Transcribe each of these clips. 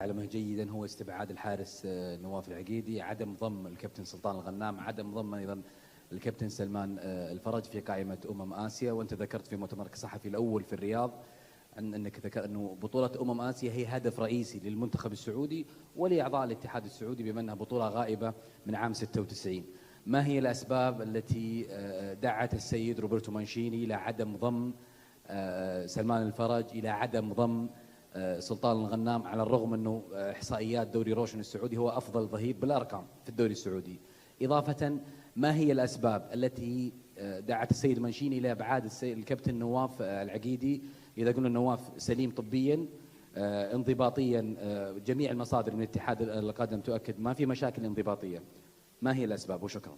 تعلمه جيدا هو استبعاد الحارس نواف العقيدي، عدم ضم الكابتن سلطان الغنام، عدم ضم ايضا الكابتن سلمان الفرج في قائمه اسيا. وانت ذكرت في مؤتمرك الصحفي الاول في الرياض انك ذكرت انه بطوله اسيا هي هدف رئيسي للمنتخب السعودي ولاعضاء الاتحاد السعودي بما انها بطوله غائبه من عام 96. ما هي الاسباب التي دعت السيد روبرتو مانشيني الى عدم ضم سلمان الفرج، الى عدم ضم سلطان الغنام، على الرغم انه احصائيات دوري روشن السعودي هو افضل ظهير بالارقام في الدوري السعودي؟ اضافه، ما هي الاسباب التي دعت السيد مانشيني الى ابعاد الكابتن نواف العقيدي؟ اذا قلنا نواف سليم طبيا انضباطيا، جميع المصادر من اتحاد القدم تؤكد ما في مشاكل انضباطيه. ما هي الاسباب؟ وشكرا.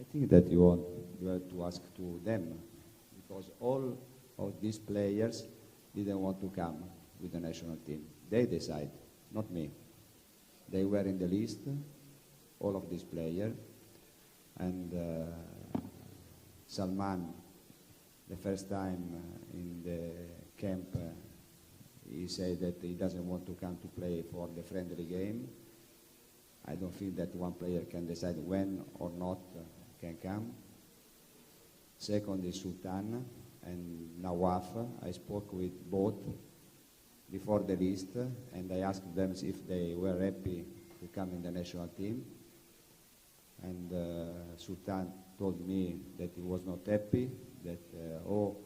I think that you have to ask to them, because all of these players didn't want to come with the national team. They decide, not me. They were in the list, all of these players, and Salman, the first time in the camp, he said that he doesn't want to come to play for the friendly game. I don't think that one player can decide when or not can come. Second is Sultan and Nawaf. I spoke with both before the list, and I asked them if they were happy to come in the national team. And Sultan told me that he was not happy, that oh,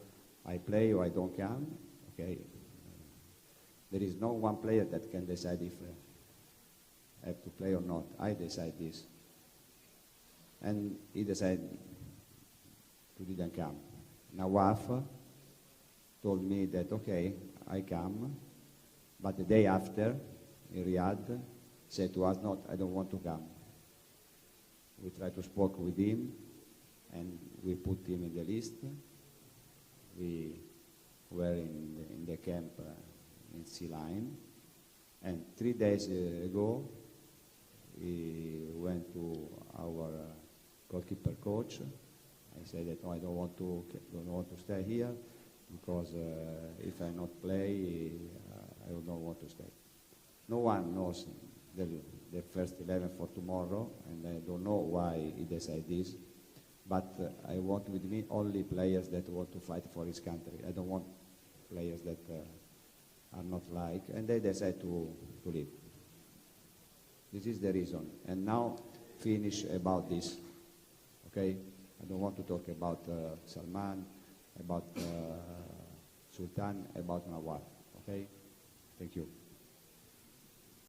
I play or I don't come. Okay, there is no one player that can decide if I have to play or not. I decide this. And he decided to didn't come. Nawaf told me that okay, I come, but the day after in Riyadh said to us, not, I don't want to come. We tried to speak with him and we put him in the list. We were in the camp in Sea Line, and 3 days ago we went to our goalkeeper coach. I said that no, I don't want to stay here, because if I not play, I don't want to stay. No one knows the first 11 for tomorrow, and I don't know why he decided this. But I want with me only players that want to fight for his country. I don't want players that are not like, and they decide to leave. This is the reason. And now finish about this. Okay, I don't want to talk about Salman, about Sultan, about Nawaf. Okay, thank you.